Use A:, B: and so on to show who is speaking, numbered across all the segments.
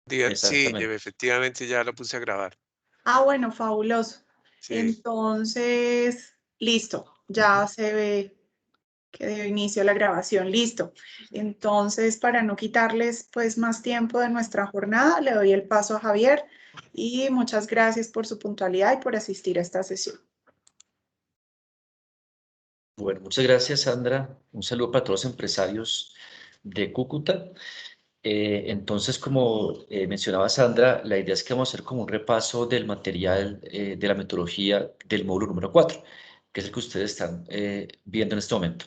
A: Sí,
B: Exactamente.
A: efectivamente ya lo puse a grabar.
C: Ah, bueno, fabuloso.
A: Sí.
C: Entonces, listo,
B: Ujú.
C: ya se ve que dio inicio a la grabación, listo. Entonces, para no quitarles pues más tiempo de nuestra jornada, le doy el paso a Javier y muchas gracias por su puntualidad y por asistir a esta sesión.
B: Bueno, muchas gracias, Sandra. Un saludo para todos los empresarios de Cúcuta. Entonces, como mencionaba Sandra, la idea es que vamos a hacer como un repaso del material de la metodología del módulo número 4, que es el que ustedes están viendo en este momento.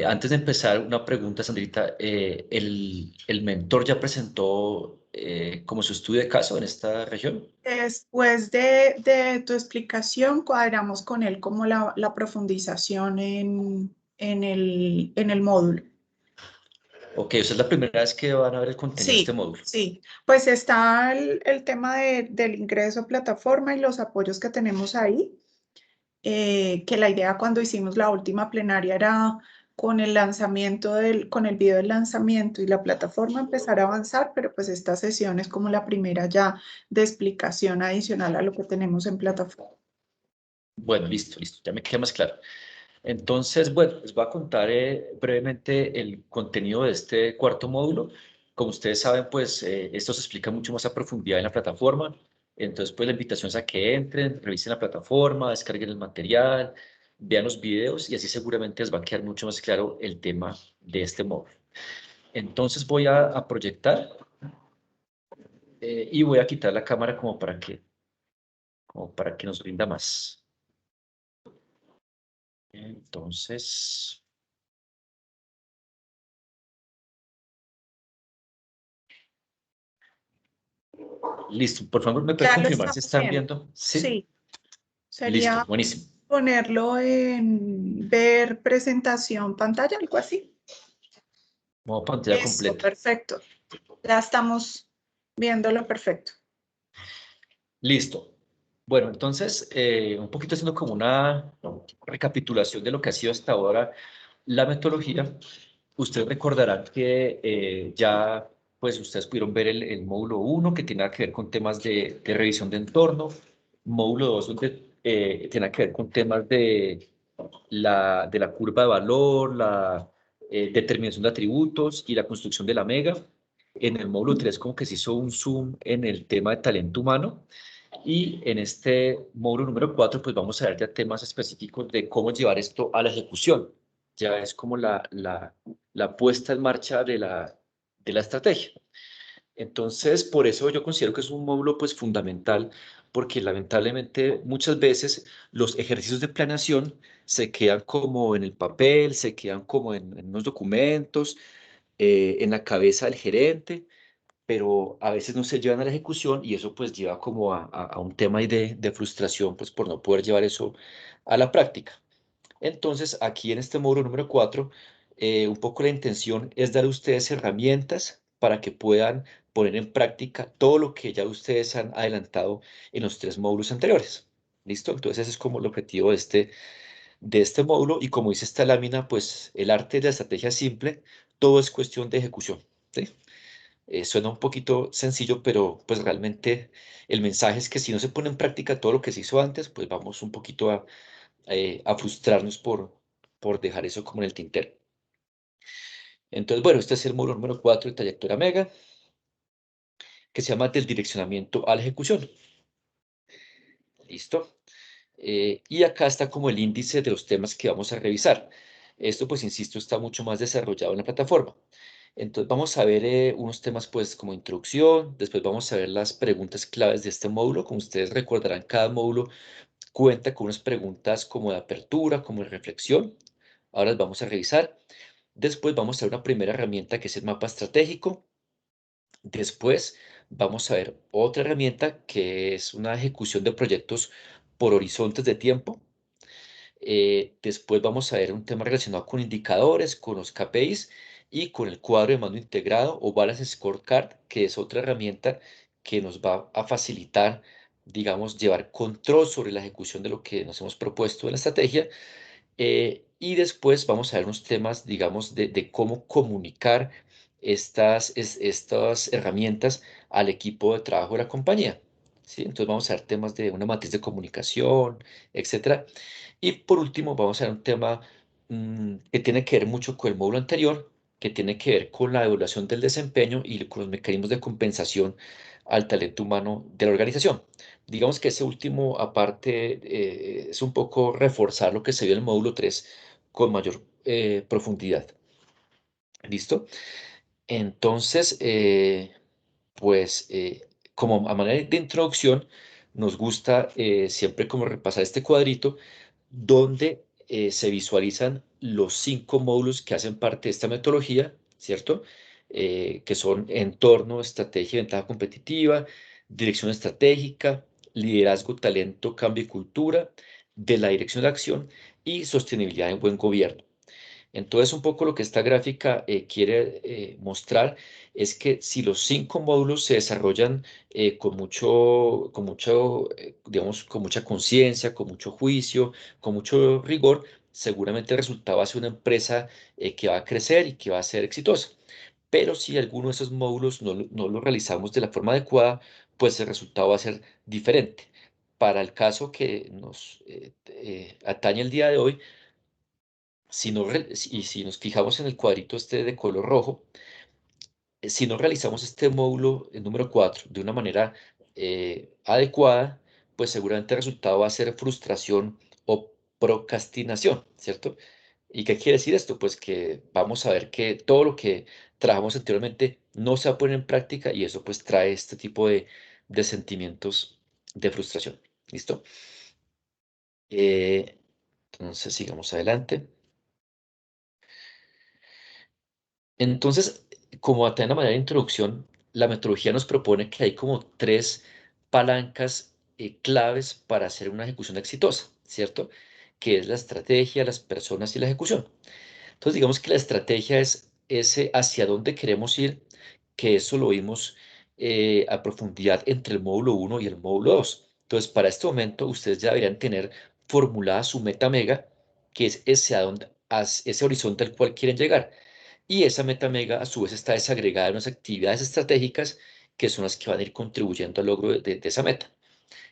B: Antes de empezar, una pregunta, Sandrita. ¿El mentor ya presentó como su estudio de caso en esta región?
C: Después de tu explicación, cuadramos con él como la profundización en el módulo.
B: Ok, esa es la primera vez que van a ver el contenido de este
C: Sí,
B: módulo.
C: sí. Pues está el tema del ingreso a plataforma y los apoyos que tenemos ahí, que la idea cuando hicimos la última plenaria era con el lanzamiento con el video del lanzamiento y la plataforma empezar a avanzar, pero pues esta sesión es como la primera ya de explicación adicional a lo que tenemos en plataforma.
B: Bueno, listo, listo, ya me queda más claro. Entonces, bueno, les voy a contar brevemente el contenido de este cuarto módulo. Como ustedes saben, pues esto se explica mucho más a profundidad en la plataforma. Entonces, pues la invitación es a que entren, revisen la plataforma, descarguen el material, vean los videos y así seguramente les va a quedar mucho más claro el tema de este módulo. Entonces voy a proyectar y voy a quitar la cámara como para que nos rinda más. Entonces... Listo, por favor, ¿me puede
C: Ya lo
B: confirmar si
C: estamos
B: están
C: viendo.
B: viendo? Sí,
C: Sí,
B: listo,
C: sería
B: buenísimo.
C: ponerlo en ver presentación pantalla, algo así.
B: Modo pantalla
C: Eso,
B: completa.
C: perfecto. Ya estamos viéndolo perfecto.
B: Listo. Bueno, entonces, un poquito haciendo como una recapitulación de lo que ha sido hasta ahora la metodología. Ustedes recordarán que ya, pues, ustedes pudieron ver el módulo 1 que tiene que ver con temas de revisión de entorno. Módulo 2 donde tiene que ver con temas de la curva de valor, la determinación de atributos y la construcción de la mega. En el módulo 3 como que se hizo un zoom en el tema de talento humano. Y en este módulo número 4 pues vamos a ver ya temas específicos de cómo llevar esto a la ejecución. Ya es como la puesta en marcha de la estrategia. Entonces, por eso yo considero que es un módulo pues fundamental, porque lamentablemente muchas veces los ejercicios de planeación se quedan como en el papel, se quedan como en unos documentos, en la cabeza del gerente, pero a veces no se llevan a la ejecución y eso pues lleva como a un tema ahí de frustración pues por no poder llevar eso a la práctica. Entonces, aquí en este módulo número 4, un poco la intención es dar a ustedes herramientas para que puedan poner en práctica todo lo que ya ustedes han adelantado en los 3 módulos anteriores. ¿Listo? Entonces, ese es como el objetivo de este módulo. Y como dice esta lámina, pues el arte de la estrategia es simple, todo es cuestión de ejecución. ¿Sí? Suena un poquito sencillo, pero pues realmente el mensaje es que si no se pone en práctica todo lo que se hizo antes, pues vamos un poquito a frustrarnos por dejar eso como en el tintero. Entonces, bueno, este es el módulo número 4 de Trayectoria Mega, que se llama del direccionamiento a la ejecución. ¿Listo? Y acá está como el índice de los temas que vamos a revisar. Esto, pues, insisto, está mucho más desarrollado en la plataforma. Entonces, vamos a ver unos temas, pues, como introducción. Después vamos a ver las preguntas claves de este módulo. Como ustedes recordarán, cada módulo cuenta con unas preguntas como de apertura, como de reflexión. Ahora las vamos a revisar. Después vamos a ver una primera herramienta que es el mapa estratégico. Después vamos a ver otra herramienta que es una ejecución de proyectos por horizontes de tiempo. Después vamos a ver un tema relacionado con indicadores, con los KPIs y con el cuadro de mando integrado o Balance Scorecard, que es otra herramienta que nos va a facilitar, digamos, llevar control sobre la ejecución de lo que nos hemos propuesto en la estrategia. Y después vamos a ver unos temas, digamos, de cómo comunicar estas herramientas al equipo de trabajo de la compañía. ¿Sí? Entonces vamos a ver temas de una matriz de comunicación, etcétera. Y por último, vamos a ver un tema que tiene que ver mucho con el módulo anterior, que tiene que ver con la evaluación del desempeño y con los mecanismos de compensación al talento humano de la organización. Digamos que ese último, aparte, es un poco reforzar lo que se vio en el módulo 3 con mayor profundidad. ¿Listo? Entonces, como a manera de introducción, nos gusta siempre como repasar este cuadrito donde se visualizan los 5 módulos que hacen parte de esta metodología, ¿cierto? Que son entorno, estrategia y ventaja competitiva, dirección estratégica, liderazgo, talento, cambio y cultura, de la dirección de acción y sostenibilidad en buen gobierno. Entonces, un poco lo que esta gráfica quiere mostrar es que si los 5 módulos se desarrollan digamos, con mucha conciencia, con mucho juicio, con mucho rigor, seguramente el resultado va a ser una empresa que va a crecer y que va a ser exitosa. Pero si alguno de esos módulos no lo realizamos de la forma adecuada, pues el resultado va a ser diferente. Para el caso que nos atañe el día de hoy, si nos fijamos en el cuadrito este de color rojo, si no realizamos este módulo, el número 4, de una manera adecuada, pues seguramente el resultado va a ser frustración o procrastinación, ¿cierto? ¿Y qué quiere decir esto? Pues que vamos a ver que todo lo que trabajamos anteriormente no se va a poner en práctica y eso pues trae este tipo de sentimientos de frustración. ¿Listo? Eh, entonces sigamos adelante. Entonces, como a una manera de introducción, la metodología nos propone que hay como 3 palancas claves para hacer una ejecución exitosa, ¿cierto? Que es la estrategia, las personas y la ejecución. Entonces, digamos que la estrategia es ese hacia dónde queremos ir, que eso lo vimos a profundidad entre el módulo 1 y el módulo 2. Entonces, para este momento, ustedes ya deberían tener formulada su meta mega, que es ese horizonte al cual quieren llegar. Y esa meta mega, a su vez, está desagregada en unas actividades estratégicas que son las que van a ir contribuyendo al logro de esa meta.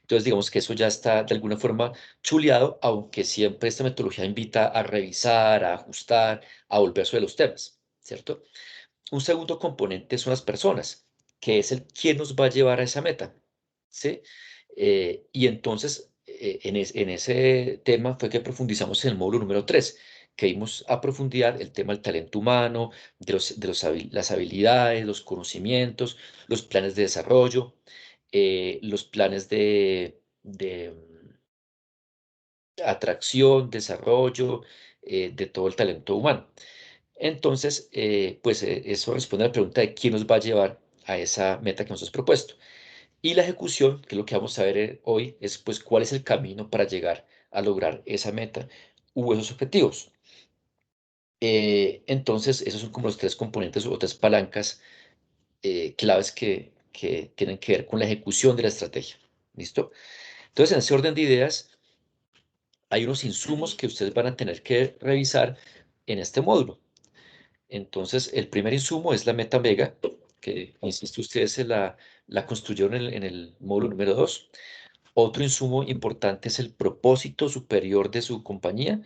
B: Entonces, digamos que eso ya está de alguna forma chuleado, aunque siempre esta metodología invita a revisar, a ajustar, a volver sobre los temas, ¿cierto? Un segundo componente son las personas, que es el quién nos va a llevar a esa meta, ¿sí? Y entonces, en ese tema fue que profundizamos en el módulo número 3, que vimos a profundidad el tema del talento humano, las habilidades, los conocimientos, los planes de desarrollo, los planes de atracción, desarrollo de todo el talento humano. Entonces, eso responde a la pregunta de quién nos va a llevar a esa meta que nos hemos propuesto. Y la ejecución, que es lo que vamos a ver hoy, es pues cuál es el camino para llegar a lograr esa meta u esos objetivos. Entonces, esos son como los 3 componentes o 3 palancas claves que tienen que ver con la ejecución de la estrategia. ¿Listo? Entonces, en ese orden de ideas, hay unos insumos que ustedes van a tener que revisar en este módulo. Entonces, el primer insumo es la meta mega, que, insisto, ustedes la construyeron en el módulo número 2. Otro insumo importante es el propósito superior de su compañía,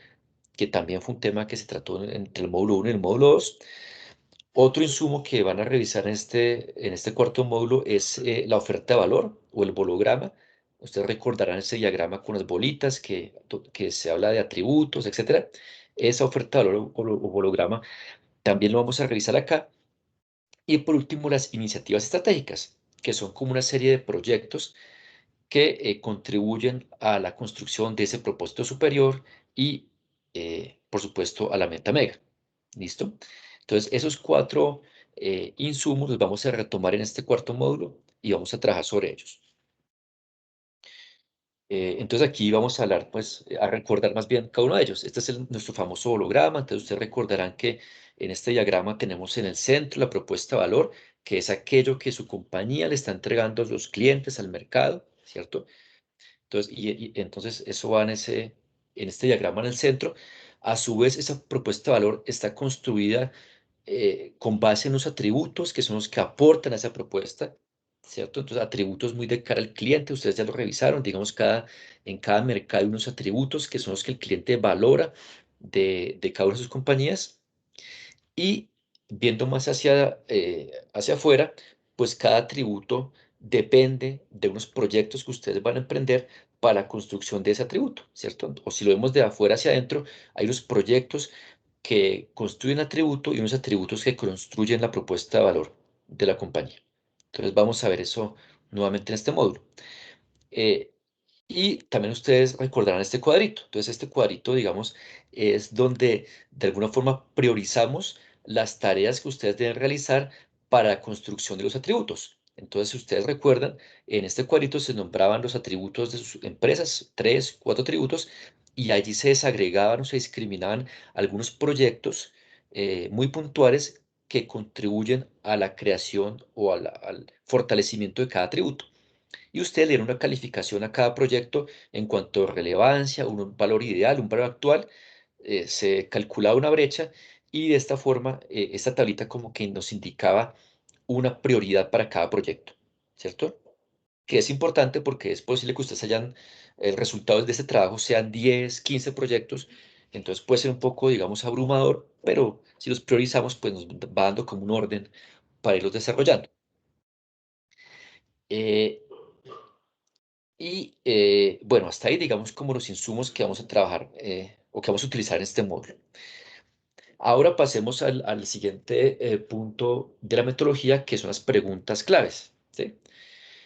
B: que también fue un tema que se trató entre el módulo 1 y el módulo 2. Otro insumo que van a revisar en este cuarto módulo es la oferta de valor o el bolograma. Ustedes recordarán ese diagrama con las bolitas que se habla de atributos, etcétera. Esa oferta de valor o bolograma también lo vamos a revisar acá. Y por último, las iniciativas estratégicas, que son como una serie de proyectos que contribuyen a la construcción de ese propósito superior y, por supuesto, a la meta mega. ¿Listo? Entonces, esos 4 insumos los vamos a retomar en este cuarto módulo y vamos a trabajar sobre ellos. Entonces aquí vamos a hablar, pues, a recordar más bien cada uno de ellos. Este es nuestro famoso holograma. Entonces ustedes recordarán que en este diagrama tenemos en el centro la propuesta de valor, que es aquello que su compañía le está entregando a los clientes, al mercado, ¿cierto? Entonces, entonces eso va en este diagrama en el centro. A su vez, esa propuesta de valor está construida con base en los atributos que son los que aportan a esa propuesta, ¿cierto? Entonces, atributos muy de cara al cliente, ustedes ya lo revisaron, digamos, en cada mercado hay unos atributos que son los que el cliente valora de cada una de sus compañías. Y viendo más hacia afuera, pues cada atributo depende de unos proyectos que ustedes van a emprender para la construcción de ese atributo, ¿cierto? O si lo vemos de afuera hacia adentro, hay unos proyectos que construyen atributo y unos atributos que construyen la propuesta de valor de la compañía. Entonces vamos a ver eso nuevamente en este módulo. Y también ustedes recordarán este cuadrito. Entonces, este cuadrito, digamos, es donde de alguna forma priorizamos las tareas que ustedes deben realizar para la construcción de los atributos. Entonces, si ustedes recuerdan, en este cuadrito se nombraban los atributos de sus empresas, 3, 4 atributos, y allí se desagregaban o se discriminaban algunos proyectos muy puntuales que contribuyen a la creación o al fortalecimiento de cada atributo y usted le da una calificación a cada proyecto en cuanto a relevancia, un valor ideal, un valor actual, se calculaba una brecha y de esta forma esta tablita como que nos indicaba una prioridad para cada proyecto, ¿cierto? Que es importante porque es posible que ustedes hayan, el resultado de este trabajo sean 10, 15 proyectos, entonces puede ser un poco, digamos, abrumador, pero si los priorizamos, pues nos va dando como un orden para irlos desarrollando. Eh, bueno, hasta ahí digamos como los insumos que vamos a trabajar o que vamos a utilizar en este módulo. Ahora pasemos al siguiente punto de la metodología, que son las preguntas claves, ¿sí?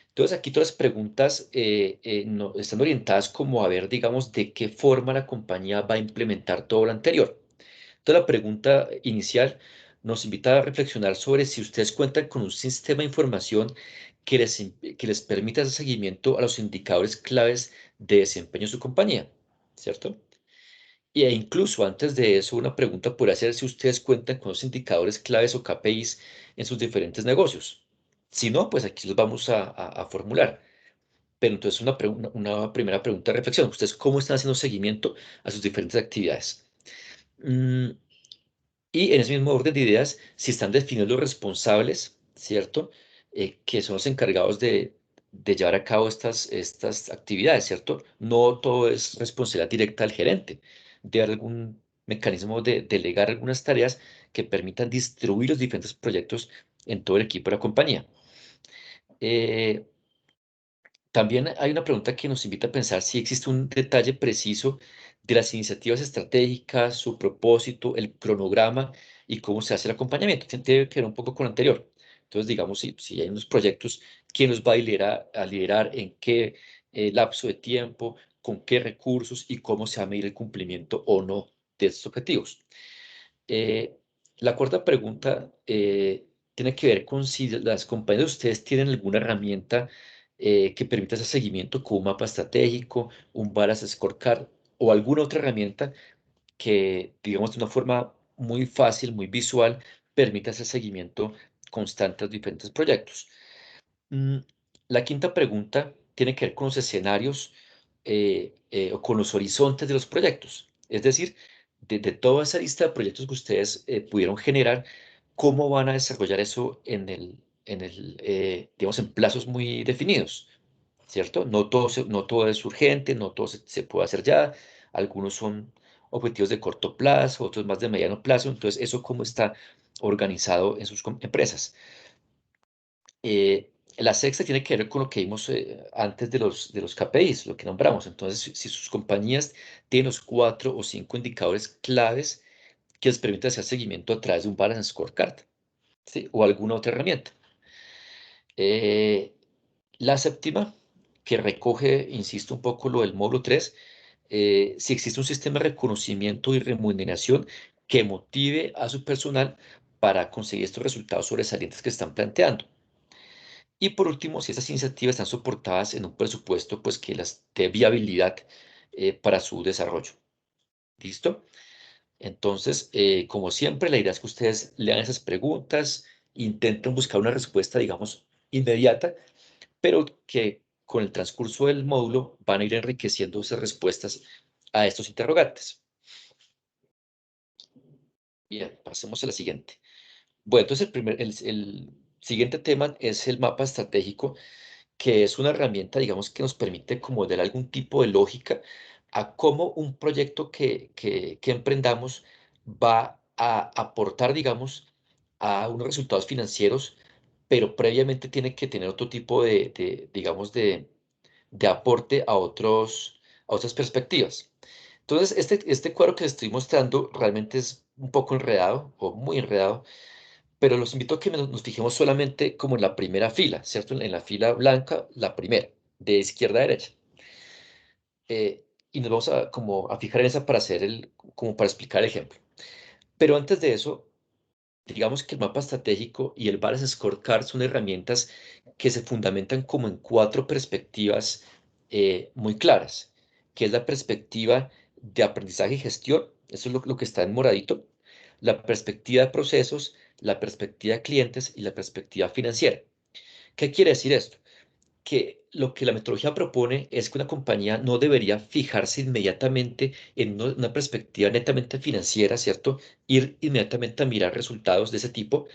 B: Entonces aquí todas las preguntas están orientadas como a ver, digamos, de qué forma la compañía va a implementar todo lo anterior. Entonces la pregunta inicial nos invita a reflexionar sobre si ustedes cuentan con un sistema de información que les permita hacer seguimiento a los indicadores claves de desempeño de su compañía, ¿cierto? E incluso antes de eso, una pregunta podría ser si ustedes cuentan con los indicadores claves o KPIs en sus diferentes negocios. Si no, pues aquí los vamos a formular. Pero entonces una primera pregunta de reflexión. ¿Ustedes cómo están haciendo seguimiento a sus diferentes actividades? Mm, y en ese mismo orden de ideas, si están definidos los responsables, ¿cierto? Que son los encargados de llevar a cabo estas actividades, ¿cierto? No todo es responsabilidad directa del gerente. Debe haber algún mecanismo de delegar algunas tareas que permitan distribuir los diferentes proyectos en todo el equipo de la compañía. Eh, También hay una pregunta que nos invita a pensar si existe un detalle preciso de las iniciativas estratégicas, su propósito, el cronograma y cómo se hace el acompañamiento. Tiene que ver un poco con lo anterior. Entonces, digamos, si hay unos proyectos, ¿quién los va a liderar en qué lapso de tiempo, con qué recursos y cómo se va a medir el cumplimiento o no de estos objetivos? Eh, la cuarta pregunta tiene que ver con si las compañías de ustedes tienen alguna herramienta que permita ese seguimiento como un mapa estratégico, un Balance Scorecard o alguna otra herramienta que, digamos, de una forma muy fácil, muy visual, permita ese seguimiento constante a los diferentes proyectos. Mm, La quinta pregunta tiene que ver con los escenarios o con los horizontes de los proyectos. Es decir, de toda esa lista de proyectos que ustedes pudieron generar, ¿cómo van a desarrollar eso digamos, en plazos muy definidos? ¿Cierto? No todo es urgente, no todo se puede hacer ya. Algunos son objetivos de corto plazo, otros más de mediano plazo. Entonces, ¿eso cómo está organizado en sus empresas? La sexta tiene que ver con lo que vimos antes de los KPIs, lo que nombramos. Entonces, si sus compañías tienen los 4 o 5 indicadores claves que les permiten hacer seguimiento a través de un Balance Scorecard, ¿sí? O alguna otra herramienta. Eh, la séptima, que recoge, insisto, un poco lo del módulo 3, si existe un sistema de reconocimiento y remuneración que motive a su personal para conseguir estos resultados sobresalientes que están planteando. Y por último, si estas iniciativas están soportadas en un presupuesto, pues que las dé viabilidad para su desarrollo. ¿Listo? Entonces, como siempre, la idea es que ustedes lean esas preguntas, intenten buscar una respuesta, digamos, inmediata, pero que con el transcurso del módulo van a ir enriqueciendo esas respuestas a estos interrogantes. Bien, pasemos a la siguiente. Bueno, entonces el siguiente tema es el mapa estratégico, que es una herramienta, digamos, que nos permite como dar algún tipo de lógica a cómo un proyecto que emprendamos va a aportar, digamos, a unos resultados financieros, pero previamente tiene que tener otro tipo digamos, de aporte a otras perspectivas. Entonces, este cuadro que les estoy mostrando realmente es un poco enredado o muy enredado, pero los invito a que nos fijemos solamente como en la primera fila, ¿cierto? En la fila blanca, la primera, de izquierda a derecha. Y nos vamos a fijar en esa para como para explicar el ejemplo. Pero antes de eso, digamos que el mapa estratégico y el Balance Scorecard son herramientas que se fundamentan como en cuatro perspectivas muy claras, que es la perspectiva de aprendizaje y gestión, eso es lo que está en moradito, la perspectiva de procesos, la perspectiva de clientes y la perspectiva financiera. ¿Qué quiere decir esto? Que lo que la metodología propone es que una compañía no debería fijarse inmediatamente en una perspectiva netamente financiera, ¿cierto? Ir inmediatamente a mirar resultados de ese tipo,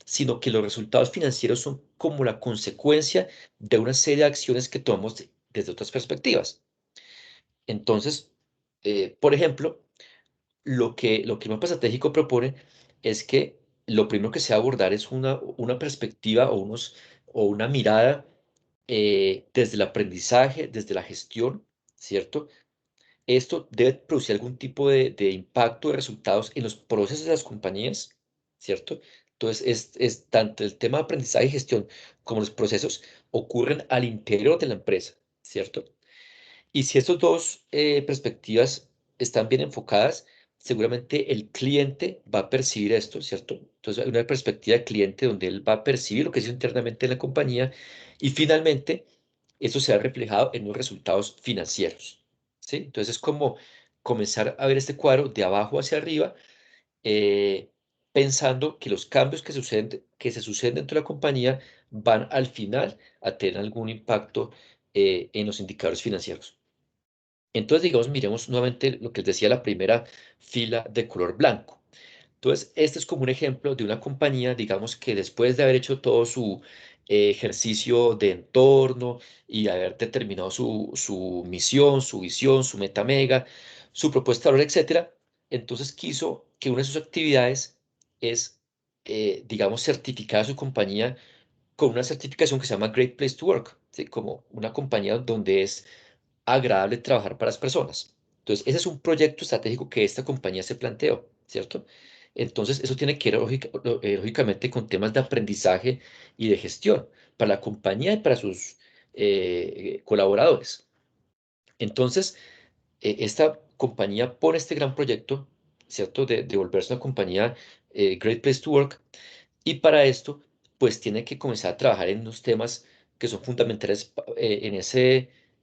B: sino que los resultados financieros son como la consecuencia de una serie de acciones que tomamos desde otras perspectivas. Entonces, por ejemplo, lo que el mapa estratégico propone es que lo primero que se va a abordar es una perspectiva o una mirada desde el aprendizaje, desde la gestión, ¿cierto? Esto debe producir algún tipo de impacto de resultados en los procesos de las compañías, ¿cierto? Entonces, es tanto el tema de aprendizaje y gestión como los procesos ocurren al interior de la empresa, ¿cierto? Y si estas dos perspectivas están bien enfocadas, seguramente el cliente va a percibir esto, ¿cierto? Entonces hay una perspectiva de cliente donde él va a percibir lo que es internamente en la compañía y finalmente eso se ha reflejado en los resultados financieros, ¿sí? Entonces es como comenzar a ver este cuadro de abajo hacia arriba, eh, pensando que los cambios que se suceden dentro de la compañía van al final a tener algún impacto en los indicadores financieros. Entonces, digamos, miremos nuevamente lo que les decía, la primera fila de color blanco. Entonces, este es como un ejemplo de una compañía, digamos, que después de haber hecho todo su ejercicio de entorno y haber determinado su misión, su visión, su meta mega, su propuesta de valor, etcétera, entonces quiso que una de sus actividades es, digamos, certificar a su compañía con una certificación que se llama Great Place to Work, ¿sí? Como una compañía donde es agradable trabajar para las personas. Entonces, ese es un proyecto estratégico que esta compañía se planteó, ¿cierto? Entonces, eso tiene que ver lógicamente con temas de aprendizaje y de gestión para la compañía y para sus colaboradores. Entonces, esta compañía pone este gran proyecto, ¿cierto? De volverse una compañía Great Place to Work. Y para esto, pues tiene que comenzar a trabajar en unos temas que son fundamentales en esa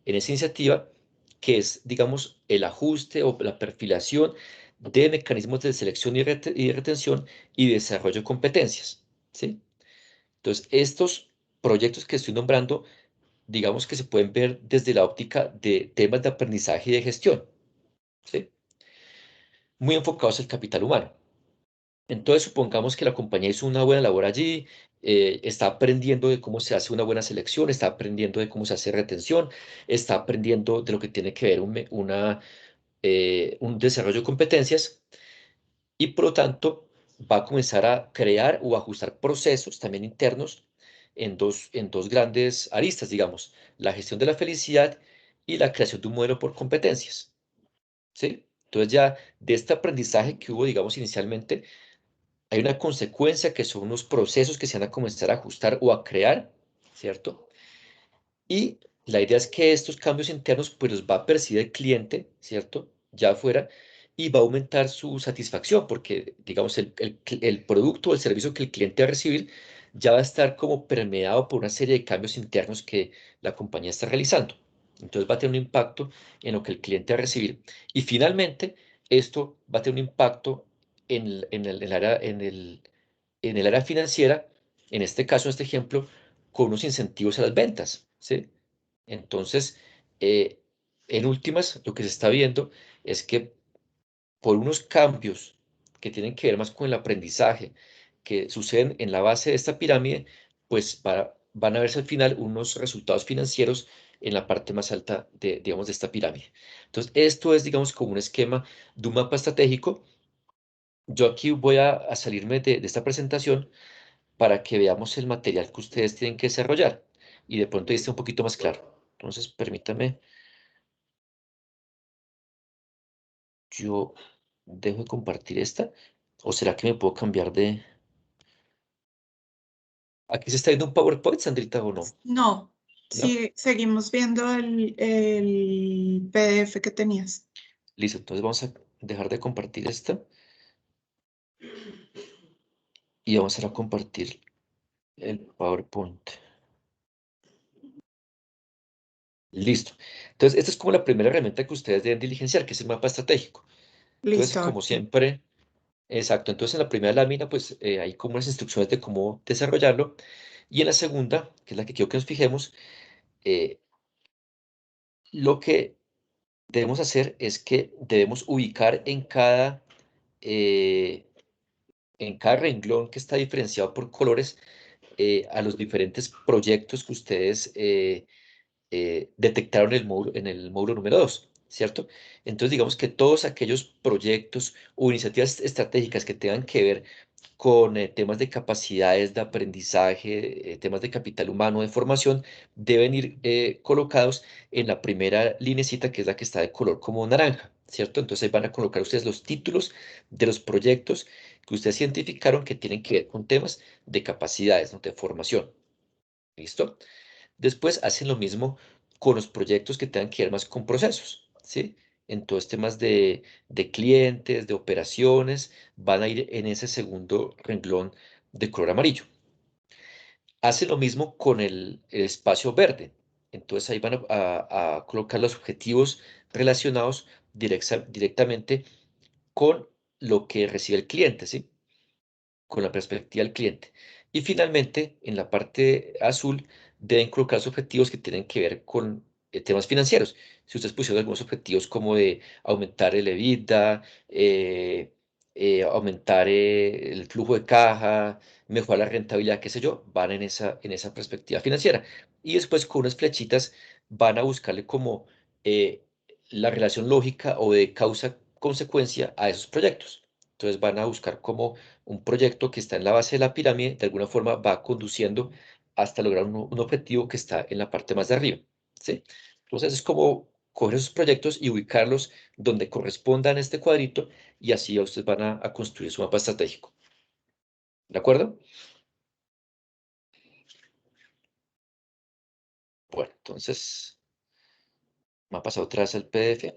B: iniciativa, que es, digamos, el ajuste o la perfilación de mecanismos de selección y retención y desarrollo de competencias, ¿sí? Entonces, estos proyectos que estoy nombrando, digamos que se pueden ver desde la óptica de temas de aprendizaje y de gestión, ¿sí? Muy enfocados al capital humano. Entonces, supongamos que la compañía hizo una buena labor allí, está aprendiendo de cómo se hace una buena selección, está aprendiendo de cómo se hace retención, está aprendiendo de lo que tiene que ver un desarrollo de competencias y por lo tanto va a comenzar a crear o ajustar procesos también internos en dos grandes aristas, digamos, la gestión de la felicidad y la creación de un modelo por competencias, ¿sí? Entonces ya de este aprendizaje que hubo, digamos, inicialmente, hay una consecuencia que son unos procesos que se van a comenzar a ajustar o a crear, ¿cierto? Y la idea es que estos cambios internos pues los va a percibir el cliente, ¿cierto? Ya afuera, y va a aumentar su satisfacción porque, digamos, el producto o el servicio que el cliente va a recibir ya va a estar como permeado por una serie de cambios internos que la compañía está realizando. Entonces va a tener un impacto en lo que el cliente va a recibir. Y finalmente, esto va a tener un impacto en el área financiera, en este caso, en este ejemplo, con unos incentivos a las ventas, ¿sí? Entonces, eh, en últimas, lo que se está viendo es que por unos cambios que tienen que ver más con el aprendizaje que suceden en la base de esta pirámide, pues van a verse al final unos resultados financieros en la parte más alta de, digamos, de esta pirámide. Entonces, esto es, digamos, como un esquema de un mapa estratégico. Yo aquí voy a salirme de esta presentación para que veamos el material que ustedes tienen que desarrollar y de pronto ahí esté un poquito más claro. Entonces, permítame, yo dejo de compartir esta, o será que me puedo cambiar de... ¿Aquí se está viendo un PowerPoint, Sandrita, o no?
C: No,
B: ¿No?
C: sí, seguimos viendo el PDF que tenías.
B: Listo, entonces vamos a dejar de compartir esta y vamos a compartir el PowerPoint. Listo. Entonces, esta es como la primera herramienta que ustedes deben diligenciar, que es el mapa estratégico. Entonces,
C: Listo,
B: como
C: aquí.
B: siempre, exacto. Entonces, en la primera lámina, pues hay como las instrucciones de cómo desarrollarlo. Y en la segunda, que es la que quiero que nos fijemos, eh, lo que debemos hacer es que debemos ubicar eh, en cada renglón que está diferenciado por colores a los diferentes proyectos que ustedes detectaron en el módulo número 2, ¿cierto? Entonces, digamos que todos aquellos proyectos o iniciativas estratégicas que tengan que ver con temas de capacidades de aprendizaje, temas de capital humano, de formación, deben ir colocados en la primera linecita, que es la que está de color como naranja, ¿cierto? Entonces ahí van a colocar ustedes los títulos de los proyectos que ustedes identificaron que tienen que ver con temas de capacidades, ¿no? De formación. ¿Listo? Después hacen lo mismo con los proyectos que tengan que ver más con procesos, ¿sí? Entonces, temas de clientes, de operaciones, van a ir en ese segundo renglón de color amarillo. Hacen lo mismo con el espacio verde. Entonces, ahí van a colocar los objetivos relacionados directamente con lo que recibe el cliente, ¿sí? Con la perspectiva del cliente. Y finalmente, en la parte azul, deben colocar los objetivos que tienen que ver con temas financieros. Si ustedes pusieron algunos objetivos como de aumentar el EBITDA, aumentar el flujo de caja, mejorar la rentabilidad, qué sé yo, van en esa perspectiva financiera. Y después con unas flechitas van a buscarle como eh, la relación lógica o de causa-consecuencia a esos proyectos. Entonces van a buscar cómo un proyecto que está en la base de la pirámide, de alguna forma va conduciendo hasta lograr un objetivo que está en la parte más de arriba, ¿sí? Entonces es como coger esos proyectos y ubicarlos donde correspondan a este cuadrito y así ya ustedes van a construir su mapa estratégico. ¿De acuerdo? Bueno, entonces me ha pasado otra vez el PDF.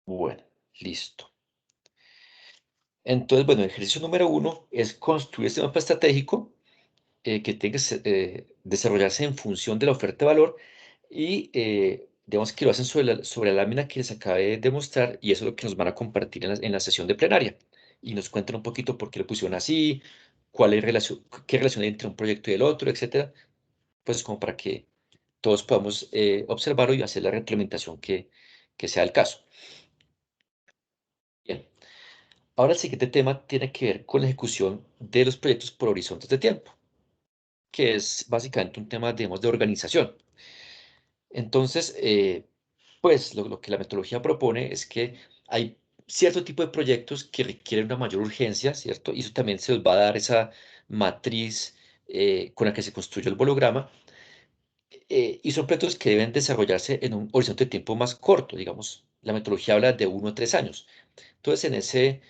B: Bueno, listo. Entonces, bueno, el ejercicio número 1 es construir este mapa estratégico que tiene que desarrollarse en función de la oferta de valor y digamos que lo hacen sobre la lámina que les acabé de mostrar y eso es lo que nos van a compartir en la sesión de plenaria y nos cuentan un poquito por qué lo pusieron así, cuál es relación, qué relación hay entre un proyecto y el otro, etcétera, pues como para que todos podamos observarlo y hacer la retroalimentación que sea el caso. Bien, ahora el siguiente tema tiene que ver con la ejecución de los proyectos por horizontes de tiempo, que es básicamente un tema, digamos, de organización. Entonces, pues lo que la metodología propone es que hay cierto tipo de proyectos que requieren una mayor urgencia, ¿cierto? Y eso también se les va a dar esa matriz con la que se construye el bolograma. Y son proyectos que deben desarrollarse en un horizonte de tiempo más corto, digamos. La metodología habla de 1 a 3 años. Entonces, en ese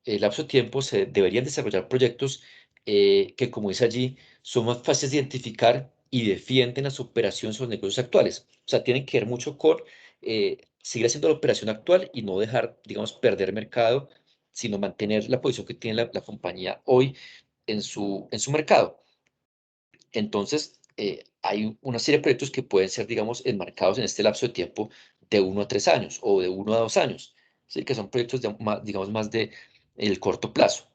B: lapso de tiempo se deberían desarrollar proyectos que, como dice allí, son más fáciles de identificar y defienden las operaciones o los negocios actuales. O sea, tienen que ver mucho con seguir haciendo la operación actual y no dejar, digamos, perder mercado, sino mantener la posición que tiene la compañía hoy en su mercado. Entonces, hay una serie de proyectos que pueden ser, digamos, enmarcados en este lapso de tiempo de 1 a 3 años o de 1 a 2 años, ¿sí? Que son proyectos, digamos, más de el corto plazo.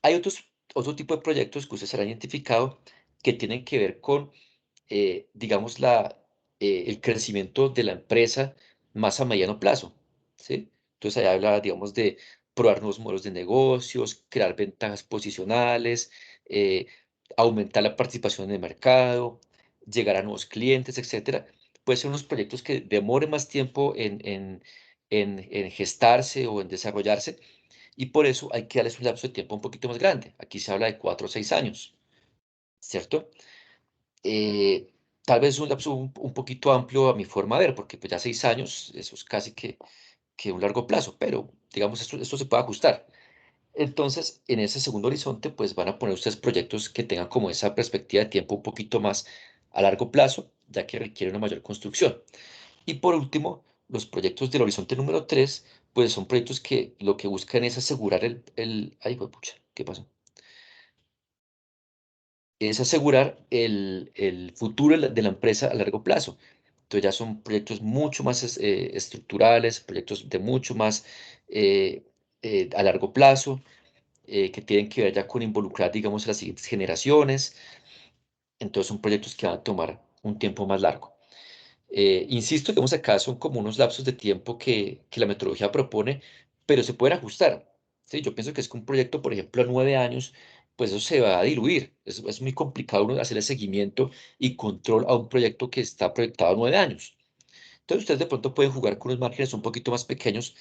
B: Hay otro tipo de proyectos que ustedes han identificado que tienen que ver con, digamos, el crecimiento de la empresa más a mediano plazo, ¿sí? Entonces, ahí habla, digamos, de probar nuevos modelos de negocios, crear ventajas posicionales, eh, aumentar la participación en el mercado, llegar a nuevos clientes, etcétera. Pueden ser unos proyectos que demoren más tiempo en gestarse o en desarrollarse, y por eso hay que darles un lapso de tiempo un poquito más grande. Aquí se habla de 4 o 6 años, ¿cierto? Eh, Tal vez un lapso un poquito amplio a mi forma de ver, porque pues ya 6 años, eso es casi que un largo plazo, pero digamos, esto se puede ajustar. Entonces, en ese segundo horizonte, pues van a poner ustedes proyectos que tengan como esa perspectiva de tiempo un poquito más a largo plazo, ya que requiere una mayor construcción. Y por último, los proyectos del horizonte número 3, pues son proyectos que lo que buscan es asegurar ay, pucha, ¿qué pasó? Es asegurar el futuro de la empresa a largo plazo. Entonces ya son proyectos mucho más estructurales, proyectos de mucho más a largo plazo, que tienen que ver ya con involucrar, digamos, a las siguientes generaciones. Entonces son proyectos que van a tomar un tiempo más largo. Insisto, digamos, acá son como unos lapsos de tiempo que la metodología propone, pero se pueden ajustar. ¿Sí? Yo pienso que es que un proyecto, por ejemplo, a 9 años, pues eso se va a diluir. Es muy complicado uno hacer el seguimiento y control a un proyecto que está proyectado a 9 años. Entonces, ustedes de pronto pueden jugar con unos márgenes un poquito más pequeños,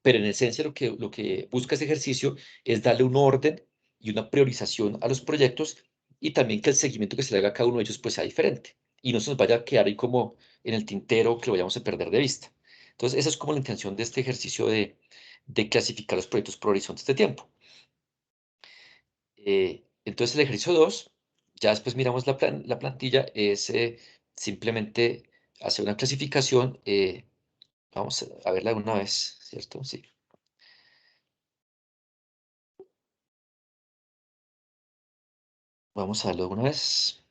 B: pero en esencia lo que busca este ejercicio es darle un orden y una priorización a los proyectos, y también que el seguimiento que se le haga a cada uno de ellos pues sea diferente y no se nos vaya a quedar ahí como en el tintero, que lo vayamos a perder de vista. Entonces, esa es como la intención de este ejercicio de clasificar los proyectos por horizontes de tiempo. Entonces, el ejercicio 2, ya después miramos la plantilla, es simplemente hacer una clasificación. Vamos a verla de una vez, ¿cierto? Sí. Vamos a verlo de una vez.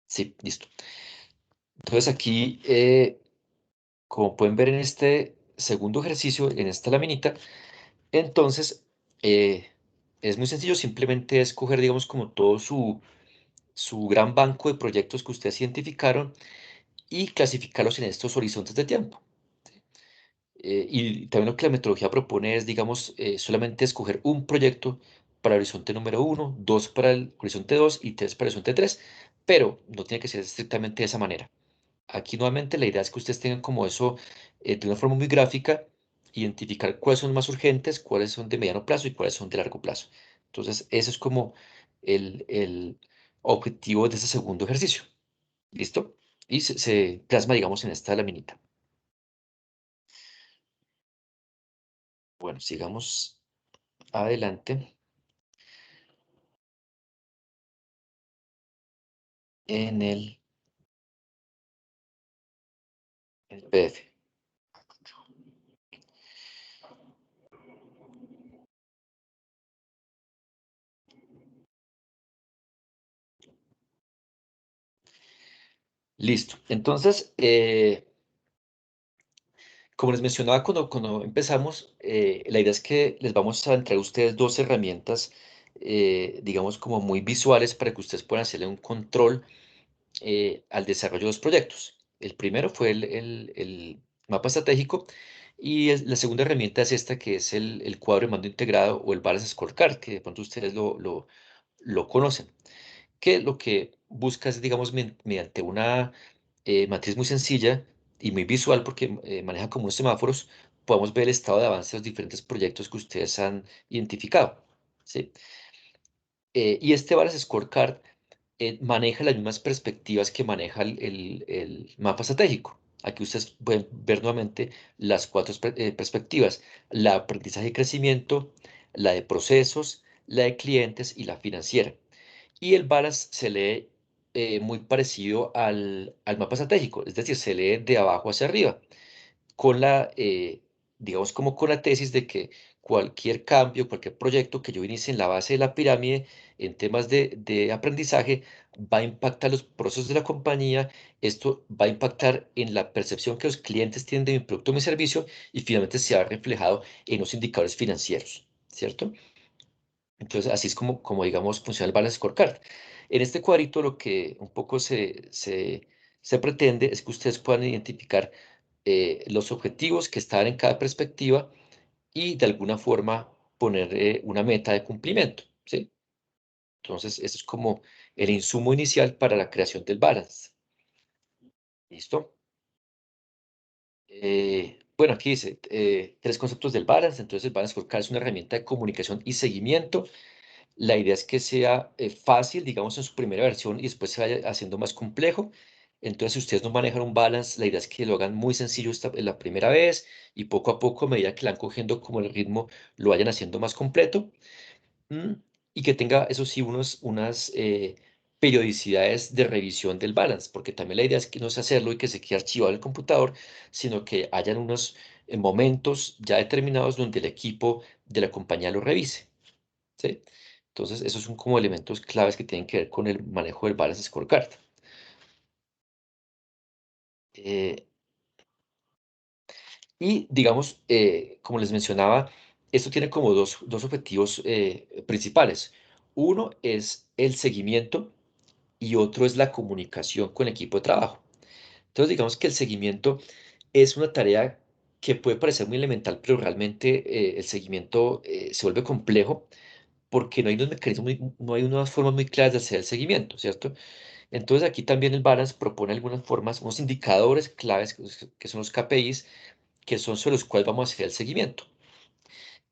B: Sí, listo. Entonces aquí, como pueden ver en este segundo ejercicio, en esta laminita, entonces eh, es muy sencillo, simplemente escoger, digamos, como todo su gran banco de proyectos que ustedes identificaron y clasificarlos en estos horizontes de tiempo. Y también lo que la metodología propone es, digamos, solamente escoger un proyecto para el horizonte número 1, 2 para el horizonte 2 y 3 para el horizonte 3, pero no tiene que ser estrictamente de esa manera. Aquí nuevamente la idea es que ustedes tengan como eso, de una forma muy gráfica, identificar cuáles son más urgentes, cuáles son de mediano plazo y cuáles son de largo plazo. Entonces, eso es como el objetivo de ese segundo ejercicio. ¿Listo? Y se plasma, digamos, en esta laminita. Bueno, sigamos adelante en el PDF. Listo. Entonces, como les mencionaba cuando empezamos, la idea es que les vamos a entregar a ustedes dos herramientas, digamos, como muy visuales para que ustedes puedan hacerle un control al desarrollo de los proyectos. El primero fue el mapa estratégico, y la segunda herramienta es esta, que es el cuadro de mando integrado o el Balance Scorecard, que de pronto ustedes lo conocen, que lo que busca es, digamos, mediante una matriz muy sencilla y muy visual, porque maneja como unos semáforos, podemos ver el estado de avance de los diferentes proyectos que ustedes han identificado, ¿sí? Y este Balance Scorecard maneja las mismas perspectivas que maneja el mapa estratégico. Aquí ustedes pueden ver nuevamente las cuatro perspectivas: la aprendizaje y crecimiento, la de procesos, la de clientes y la financiera. Y el balance se lee muy parecido al mapa estratégico, es decir, se lee de abajo hacia arriba, con digamos, como con la tesis de que cualquier cambio, cualquier proyecto que yo inicie en la base de la pirámide en temas de aprendizaje va a impactar los procesos de la compañía, esto va a impactar en la percepción que los clientes tienen de mi producto o mi servicio y finalmente se va reflejado en los indicadores financieros, ¿cierto? Entonces, así es como digamos, funciona el Balance Scorecard. En este cuadrito lo que un poco se pretende es que ustedes puedan identificar los objetivos que están en cada perspectiva y de alguna forma poner una meta de cumplimiento, ¿sí? Entonces, eso es como el insumo inicial para la creación del balance. ¿Listo? Bueno, aquí dice tres conceptos del balance. Entonces, el Balance Scorecard es una herramienta de comunicación y seguimiento. La idea es que sea fácil, digamos, en su primera versión y después se vaya haciendo más complejo. Entonces, si ustedes no manejan un balance, la idea es que lo hagan muy sencillo la primera vez y poco a poco, a medida que la van cogiendo como el ritmo, lo vayan haciendo más completo. Mm, Y que tenga, eso sí, unas periodicidades de revisión del balance, porque también la idea es que no es hacerlo y que se quede archivado en el computador, sino que hayan unos momentos ya determinados donde el equipo de la compañía lo revise. ¿Sí? Entonces, esos son como elementos claves que tienen que ver con el manejo del Balance Scorecard. Eh, y digamos, como les mencionaba, esto tiene como dos objetivos principales. Uno es el seguimiento y otro es la comunicación con el equipo de trabajo. Entonces, digamos que el seguimiento es una tarea que puede parecer muy elemental, pero realmente el seguimiento se vuelve complejo porque no hay unos mecanismos, no hay unas formas muy claras de hacer el seguimiento, ¿cierto? Entonces aquí también el Balance propone algunas formas, unos indicadores claves que son los KPIs, que son sobre los cuales vamos a hacer el seguimiento.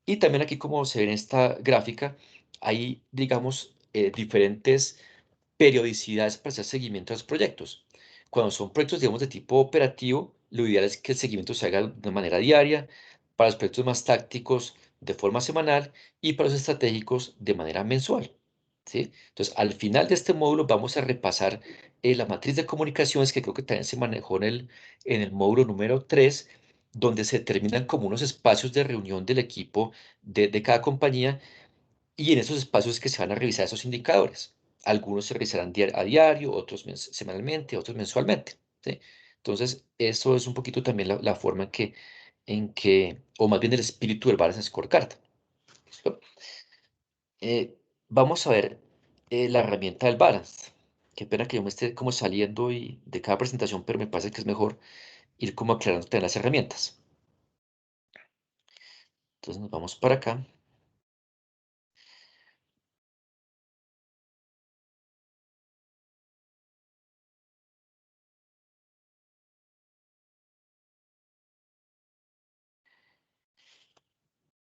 B: Y también aquí, como se ve en esta gráfica, hay, digamos, diferentes periodicidades para hacer seguimiento a los proyectos. Cuando son proyectos, digamos, de tipo operativo, lo ideal es que el seguimiento se haga de manera diaria, para los proyectos más tácticos de forma semanal y para los estratégicos de manera mensual. ¿Sí? Entonces, al final de este módulo vamos a repasar la matriz de comunicaciones que creo que también se manejó en el módulo número 3, donde se determinan como unos espacios de reunión del equipo de cada compañía y en esos espacios es que se van a revisar esos indicadores. Algunos se revisarán a diario, otros semanalmente, otros mensualmente. ¿Sí? Entonces, eso es un poquito también la forma o más bien el espíritu del Balance Scorecard. ¿Listo? Vamos a ver la herramienta del Balance. Qué pena que yo me esté como saliendo de cada presentación, pero me parece que es mejor ir como aclarando las herramientas. Entonces nos vamos para acá.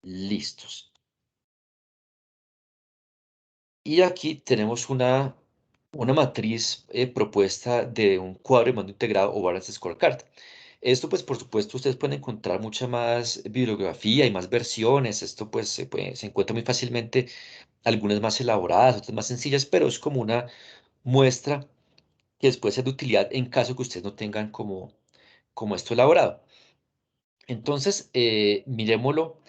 B: Listos. Y aquí tenemos una matriz propuesta de un cuadro de mando integrado o Balance Scorecard. Esto, pues, por supuesto, ustedes pueden encontrar mucha más bibliografía y más versiones. Esto, pues, se encuentra muy fácilmente, algunas más elaboradas, otras más sencillas, pero es como una muestra que les puede ser de utilidad en caso que ustedes no tengan como esto elaborado. Entonces, miremoslo.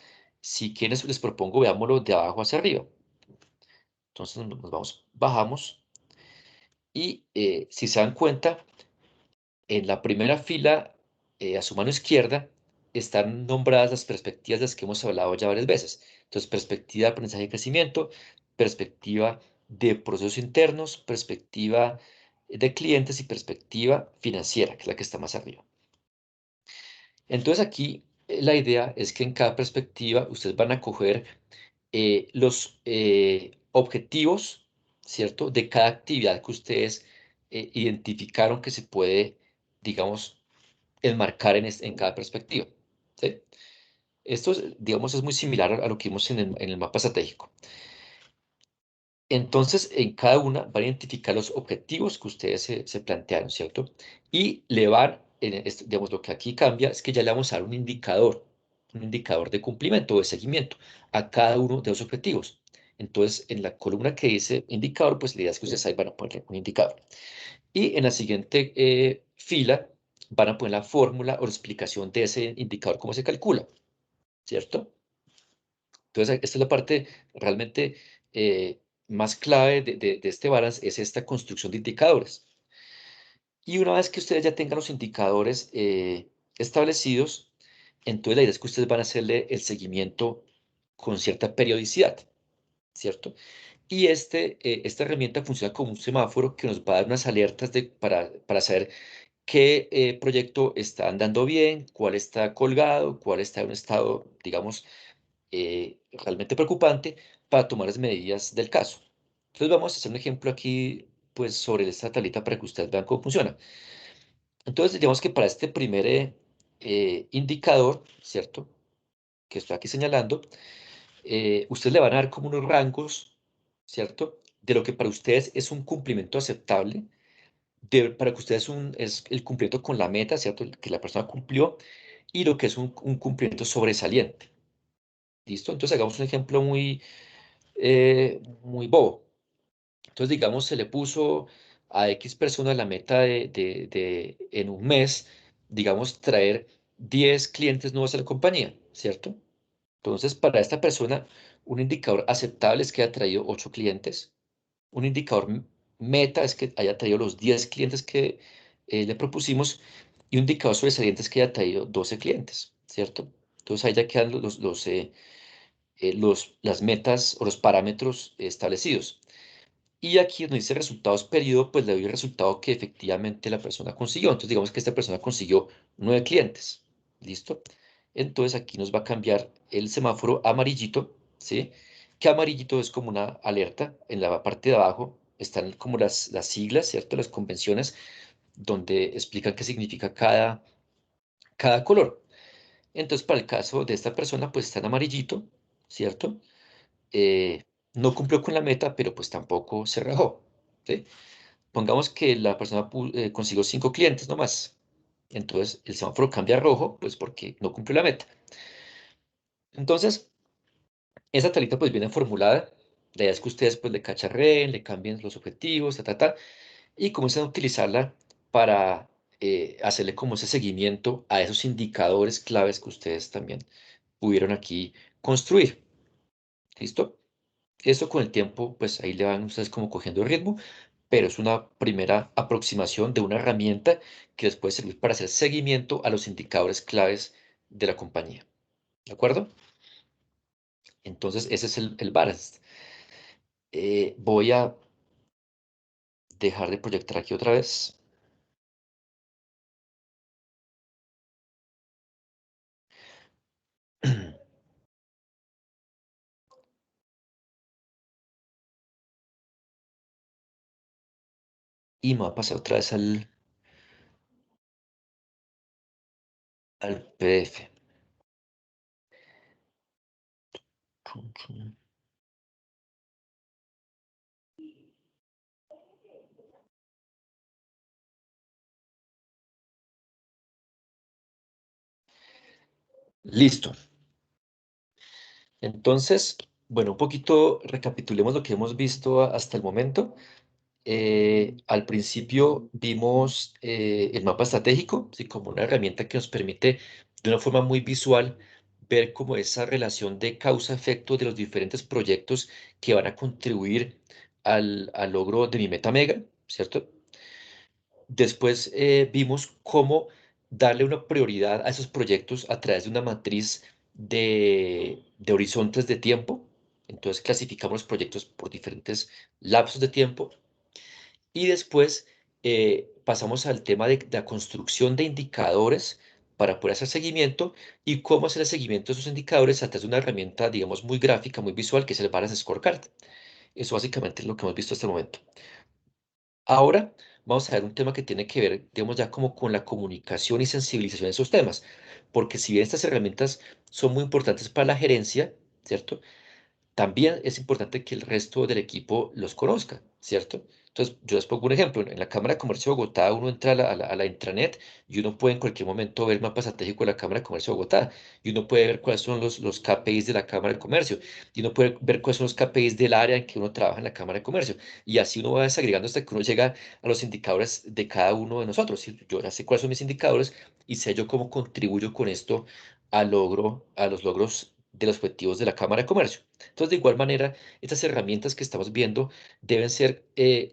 B: Si quieren, les propongo, veámoslo de abajo hacia arriba. Entonces, bajamos. Y si se dan cuenta, en la primera fila, a su mano izquierda, están nombradas las perspectivas de las que hemos hablado ya varias veces. Entonces, perspectiva de aprendizaje y crecimiento, perspectiva de procesos internos, perspectiva de clientes y perspectiva financiera, que es la que está más arriba. Entonces, aquí la idea es que en cada perspectiva ustedes van a coger los objetivos, ¿cierto? De cada actividad que ustedes identificaron que se puede, digamos, enmarcar en cada perspectiva, ¿sí? Esto, digamos, es muy similar a lo que vimos en el mapa estratégico. Entonces, en cada una van a identificar los objetivos que ustedes se plantearon, ¿cierto? Y le van, digamos, lo que aquí cambia es que ya le vamos a dar un indicador de cumplimiento o de seguimiento a cada uno de los objetivos. Entonces, en la columna que dice indicador, pues la idea es que ustedes ahí van a poner un indicador. Y en la siguiente fila van a poner la fórmula o la explicación de ese indicador, cómo se calcula, ¿cierto? Entonces, esta es la parte realmente más clave de este balance, es esta construcción de indicadores. Y una vez que ustedes ya tengan los indicadores establecidos, entonces la idea es que ustedes van a hacerle el seguimiento con cierta periodicidad, ¿cierto? Y esta herramienta funciona como un semáforo que nos va a dar unas alertas para saber qué proyecto está andando bien, cuál está colgado, cuál está en un estado, digamos, realmente preocupante para tomar las medidas del caso. Entonces vamos a hacer un ejemplo aquí, pues, sobre esta tablita para que ustedes vean cómo funciona. Entonces, digamos que para este primer indicador, ¿cierto? Que estoy aquí señalando, ustedes le van a dar como unos rangos, ¿cierto? De lo que para ustedes es un cumplimiento aceptable, para que ustedes es el cumplimiento con la meta, ¿cierto? Que la persona cumplió, y lo que es un cumplimiento sobresaliente. ¿Listo? Entonces hagamos un ejemplo muy bobo. Entonces, digamos, se le puso a X persona la meta en un mes, digamos, traer 10 clientes nuevos a la compañía, ¿cierto? Entonces, para esta persona, un indicador aceptable es que haya traído 8 clientes. Un indicador meta es que haya traído los 10 clientes que le propusimos. Y un indicador sobresaliente es que haya traído 12 clientes, ¿cierto? Entonces, ahí ya quedan las metas o los parámetros establecidos. Y aquí donde dice resultados periodo, pues le doy el resultado que efectivamente la persona consiguió. Entonces digamos que esta persona consiguió 9 clientes. ¿Listo? Entonces aquí nos va a cambiar el semáforo a amarillito, ¿sí? Que amarillito es como una alerta. En la parte de abajo están como las siglas, ¿cierto? Las convenciones donde explican qué significa cada color. Entonces para el caso de esta persona, pues está en amarillito, ¿cierto? No cumplió con la meta, pero pues tampoco se rajó, ¿sí? Pongamos que la persona consiguió 5 clientes nomás. Entonces el semáforo cambia a rojo, pues porque no cumplió la meta. Entonces, esa tablita pues viene formulada. La idea es que ustedes pues le cacharreen, le cambien los objetivos, y comiencen a utilizarla para hacerle como ese seguimiento a esos indicadores claves que ustedes también pudieron aquí construir. ¿Listo? Eso con el tiempo, pues ahí le van ustedes como cogiendo el ritmo, pero es una primera aproximación de una herramienta que les puede servir para hacer seguimiento a los indicadores claves de la compañía. ¿De acuerdo? Entonces, ese es el balance. Voy a dejar de proyectar aquí otra vez. Y me voy a pasar otra vez al PDF. Listo. Entonces, bueno, un poquito recapitulemos lo que hemos visto hasta el momento. Al principio vimos el mapa estratégico, ¿sí? Como una herramienta que nos permite de una forma muy visual ver como esa relación de causa-efecto de los diferentes proyectos que van a contribuir al logro de mi meta mega, ¿cierto? Después vimos cómo darle una prioridad a esos proyectos a través de una matriz de horizontes de tiempo. Entonces clasificamos los proyectos por diferentes lapsos de tiempo y después pasamos al tema de la construcción de indicadores para poder hacer seguimiento y cómo hacer el seguimiento de esos indicadores a través de una herramienta, digamos, muy gráfica, muy visual, que es el Balance Scorecard. Eso básicamente es lo que hemos visto hasta el momento. Ahora vamos a ver un tema que tiene que ver, digamos, ya como con la comunicación y sensibilización de esos temas, porque si bien estas herramientas son muy importantes para la gerencia, ¿cierto? También es importante que el resto del equipo los conozca, ¿cierto? Entonces, yo les pongo un ejemplo. En la Cámara de Comercio de Bogotá uno entra a la intranet y uno puede en cualquier momento ver el mapa estratégico de la Cámara de Comercio de Bogotá y uno puede ver cuáles son los KPIs de la Cámara de Comercio y uno puede ver cuáles son los KPIs del área en que uno trabaja en la Cámara de Comercio. Y así uno va desagregando hasta que uno llega a los indicadores de cada uno de nosotros. ¿Sí? Yo ya sé cuáles son mis indicadores y sé yo cómo contribuyo con esto a los logros de los objetivos de la Cámara de Comercio. Entonces, de igual manera, estas herramientas que estamos viendo deben ser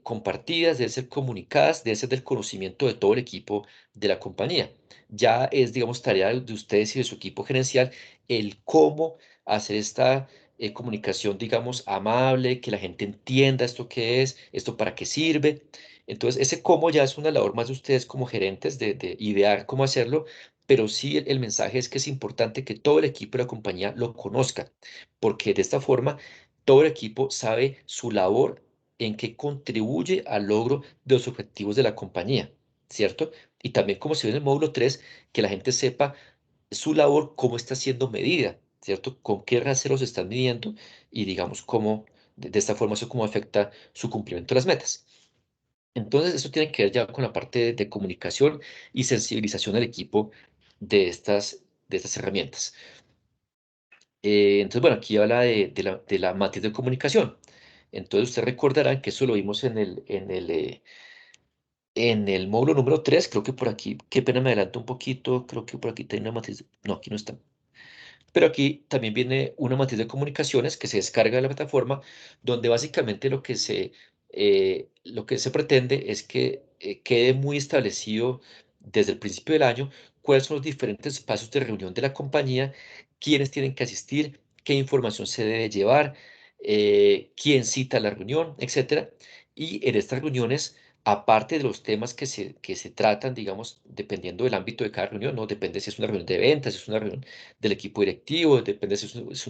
B: compartidas, deben ser comunicadas, deben ser del conocimiento de todo el equipo de la compañía. Ya es, digamos, tarea de ustedes y de su equipo gerencial el cómo hacer esta comunicación, digamos, amable, que la gente entienda esto qué es, esto para qué sirve. Entonces, ese cómo ya es una labor más de ustedes como gerentes de idear cómo hacerlo, pero sí el mensaje es que es importante que todo el equipo de la compañía lo conozca, porque de esta forma todo el equipo sabe su labor en qué contribuye al logro de los objetivos de la compañía, ¿cierto? Y también, como se ve en el módulo 3 que la gente sepa su labor, cómo está siendo medida, ¿cierto? Con qué raseros se están midiendo y digamos cómo, de esta forma, eso cómo afecta su cumplimiento de las metas. Entonces, eso tiene que ver ya con la parte de comunicación y sensibilización al equipo de estas herramientas. Entonces, bueno, aquí habla de la matriz de comunicación. Entonces, ustedes recordarán que eso lo vimos en el módulo número 3. Creo que por aquí, qué pena me adelanto un poquito, creo que por aquí tiene una matriz, no, aquí no está. Pero aquí también viene una matriz de comunicaciones que se descarga de la plataforma, donde básicamente lo que se pretende es que quede muy establecido desde el principio del año cuáles son los diferentes espacios de reunión de la compañía, quiénes tienen que asistir, qué información se debe llevar, quién cita la reunión, etcétera. Y en estas reuniones, aparte de los temas que se tratan, digamos, dependiendo del ámbito de cada reunión, ¿no? Depende si es una reunión de ventas, si es una reunión del equipo directivo, depende si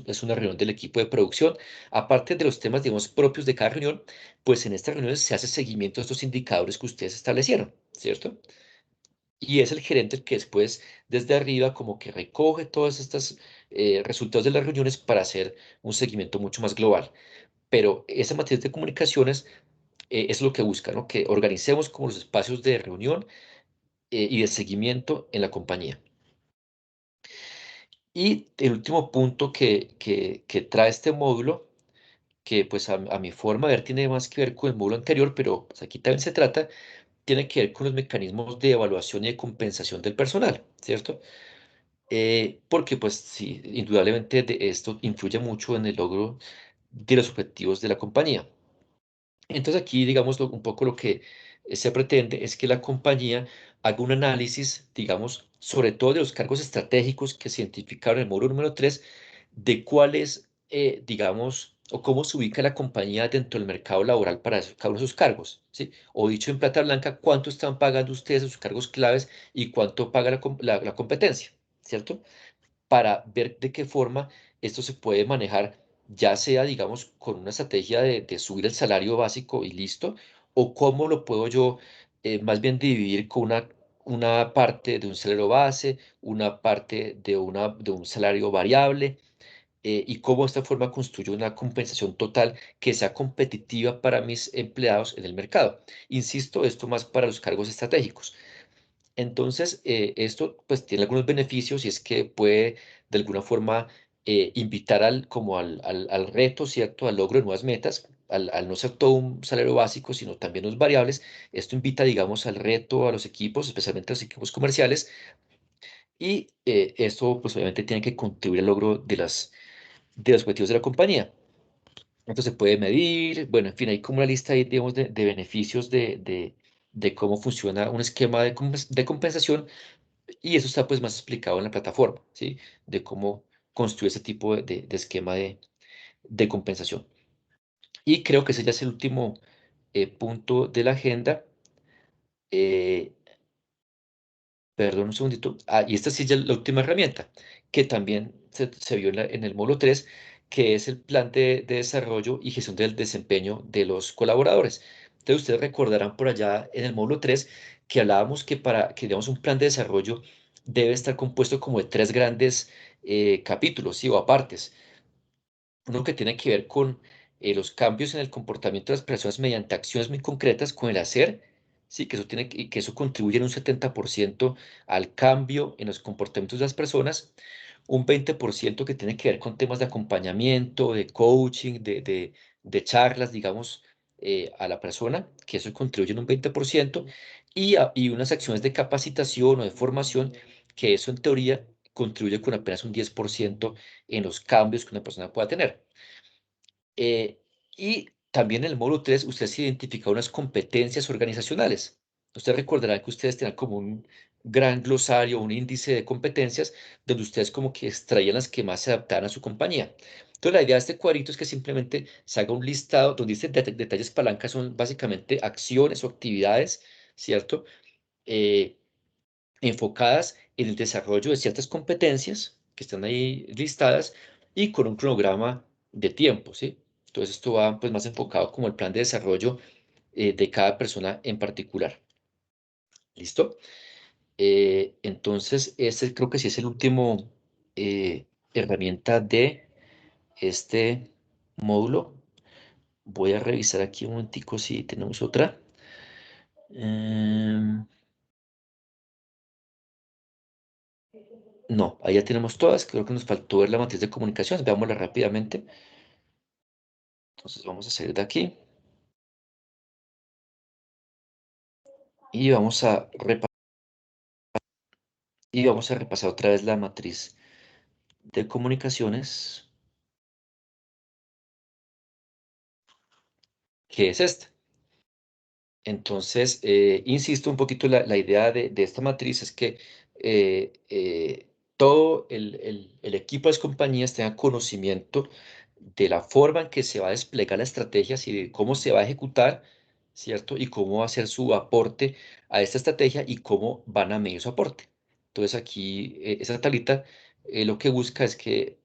B: es una reunión del equipo de producción. Aparte de los temas, digamos, propios de cada reunión, pues en estas reuniones se hace seguimiento de estos indicadores que ustedes establecieron, ¿cierto? Y es el gerente el que después, desde arriba, como que recoge todos estos resultados de las reuniones para hacer un seguimiento mucho más global. Pero esa matriz de comunicaciones es lo que busca, ¿no? Que organicemos como los espacios de reunión y de seguimiento en la compañía. Y el último punto que trae este módulo, que pues a mi forma de ver tiene más que ver con el módulo anterior, pero pues, aquí también se trata, tiene que ver con los mecanismos de evaluación y de compensación del personal, ¿cierto? Porque pues sí, indudablemente esto influye mucho en el logro de los objetivos de la compañía. Entonces aquí, digamos, un poco lo que se pretende es que la compañía haga un análisis, digamos, sobre todo de los cargos estratégicos que se identificaron en el módulo número 3, de cuáles, digamos, o cómo se ubica la compañía dentro del mercado laboral para cada uno de sus cargos, ¿sí? O dicho en plata blanca, cuánto están pagando ustedes a sus cargos claves y cuánto paga la competencia, ¿cierto? Para ver de qué forma esto se puede manejar, ya sea, digamos, con una estrategia de subir el salario básico y listo, o cómo lo puedo yo más bien dividir con una parte de un salario base, una parte de un salario variable, y cómo de esta forma construyo una compensación total que sea competitiva para mis empleados en el mercado. Insisto, esto más para los cargos estratégicos. Entonces, esto pues tiene algunos beneficios y es que puede de alguna forma invitar como al reto, ¿cierto? Al logro de nuevas metas, al no ser todo un salario básico, sino también los variables. Esto invita, digamos, al reto a los equipos, especialmente a los equipos comerciales, y esto pues obviamente tiene que contribuir al logro de los objetivos de la compañía. Entonces se puede medir, bueno, en fin, hay como una lista ahí, digamos, de beneficios de cómo funciona un esquema de compensación y eso está pues más explicado en la plataforma, ¿sí? De cómo construir ese tipo de esquema de compensación. Y creo que ese ya es el último punto de la agenda. Eh, Perdón un segundito. Y esta sí ya es la última herramienta, que también se vio en el módulo 3, que es el plan de desarrollo y gestión del desempeño de los colaboradores. Entonces, ustedes recordarán por allá en el módulo 3 que hablábamos que para que digamos un plan de desarrollo debe estar compuesto como de tres grandes capítulos, ¿sí? O apartes. Uno que tiene que ver con los cambios en el comportamiento de las personas mediante acciones muy concretas con el hacer, sí, que eso contribuye en un 70% al cambio en los comportamientos de las personas, un 20% que tiene que ver con temas de acompañamiento, de coaching, de charlas, digamos, a la persona, que eso contribuye en un 20%, y unas acciones de capacitación o de formación, que eso en teoría contribuye con apenas un 10% en los cambios que una persona pueda tener. Y también en el módulo 3, ustedes identifican unas competencias organizacionales. Ustedes recordarán que ustedes tenían como un gran glosario, un índice de competencias, donde ustedes como que extraían las que más se adaptaban a su compañía. Entonces, la idea de este cuadrito es que simplemente se haga un listado donde dice detalles palancas, son básicamente acciones o actividades, ¿cierto? Eh, enfocadas en el desarrollo de ciertas competencias que están ahí listadas y con un cronograma de tiempo, ¿sí? Entonces esto va pues más enfocado como el plan de desarrollo de cada persona en particular. ¿Listo? Entonces ese creo que sí es el último herramienta de este módulo. Voy a revisar aquí un momentico si tenemos otra. No, ahí ya tenemos todas. Creo que nos faltó ver la matriz de comunicaciones. Veámosla rápidamente. Entonces vamos a salir de aquí y vamos a repasar otra vez la matriz de comunicaciones, que es esta. Entonces, insisto un poquito, la idea de esta matriz es que todo el equipo de las compañías tenga conocimiento de la forma en que se va a desplegar la estrategia y de cómo se va a ejecutar, ¿cierto? Y cómo va a ser su aporte a esta estrategia y cómo van a medir su aporte. Entonces, aquí, esa tablita lo que busca es que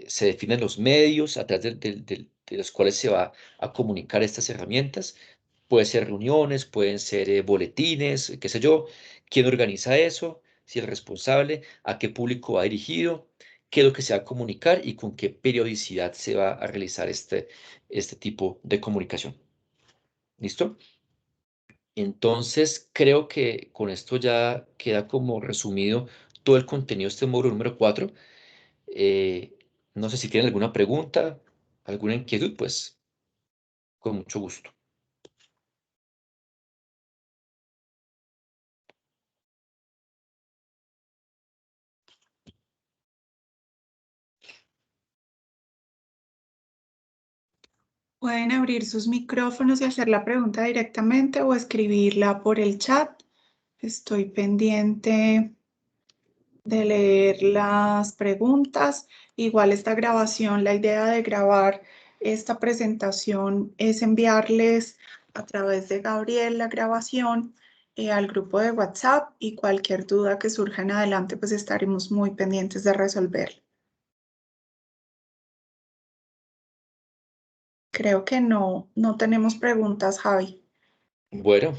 B: se definan los medios a través de los cuales se va a comunicar estas herramientas. Puede ser reuniones, pueden ser boletines, qué sé yo. ¿Quién organiza eso? Si el responsable, a qué público va dirigido, qué es lo que se va a comunicar y con qué periodicidad se va a realizar este tipo de comunicación. ¿Listo? Entonces, creo que con esto ya queda como resumido todo el contenido de este módulo número 4. No sé si tienen alguna pregunta, alguna inquietud, pues con mucho gusto.
C: Pueden abrir sus micrófonos y hacer la pregunta directamente o escribirla por el chat. Estoy pendiente de leer las preguntas. Igual esta grabación, la idea de grabar esta presentación es enviarles a través de Gabriel la grabación al grupo de WhatsApp, y cualquier duda que surja en adelante, pues estaremos muy pendientes de resolver. Creo que no tenemos preguntas, Javi.
B: Bueno,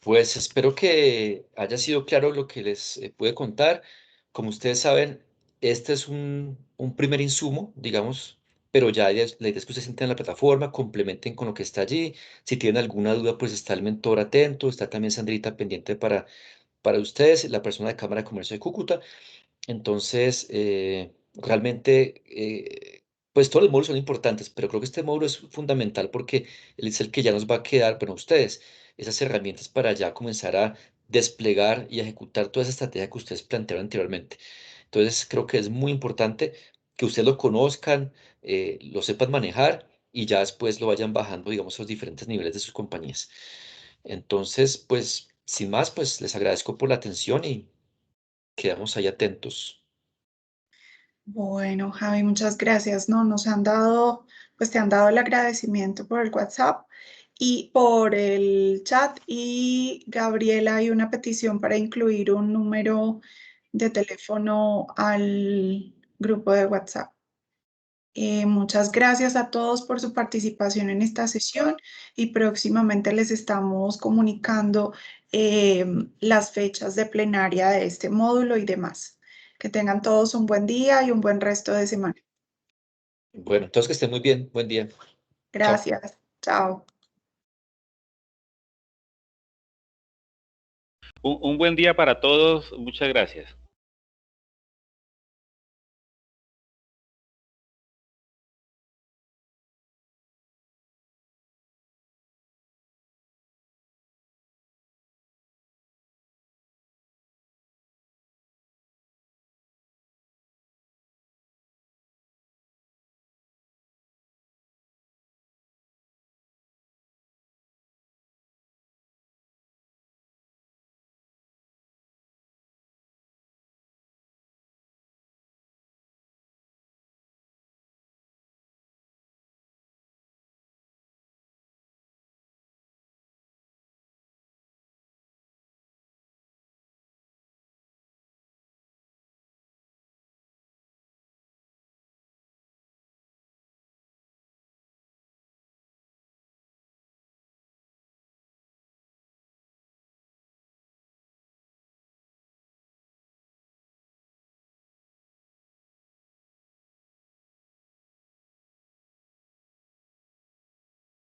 B: pues espero que haya sido claro lo que les pude contar. Como ustedes saben, este es un primer insumo, digamos, pero ya la idea es que ustedes entren en la plataforma, complementen con lo que está allí. Si tienen alguna duda, pues está el mentor atento, está también Sandrita pendiente para ustedes, la persona de Cámara de Comercio de Cúcuta. Entonces, realmente, pues todos los módulos son importantes, pero creo que este módulo es fundamental porque él es el que ya nos va a quedar, bueno, a ustedes, esas herramientas para ya comenzar a desplegar y ejecutar toda esa estrategia que ustedes plantearon anteriormente. Entonces, creo que es muy importante que ustedes lo conozcan, lo sepan manejar y ya después lo vayan bajando, digamos, a los diferentes niveles de sus compañías. Entonces, pues, sin más, pues les agradezco por la atención y quedamos ahí atentos.
C: Bueno, Javi, muchas gracias. No, nos han dado, pues te han dado el agradecimiento por el WhatsApp y por el chat. Y Gabriela, hay una petición para incluir un número de teléfono al grupo de WhatsApp. Muchas gracias a todos por su participación en esta sesión, y próximamente les estamos comunicando las fechas de plenaria de este módulo y demás. Que tengan todos un buen día y un buen resto de semana.
B: Bueno, entonces que estén muy bien. Buen día.
C: Gracias. Chao.
D: Un buen día para todos. Muchas gracias.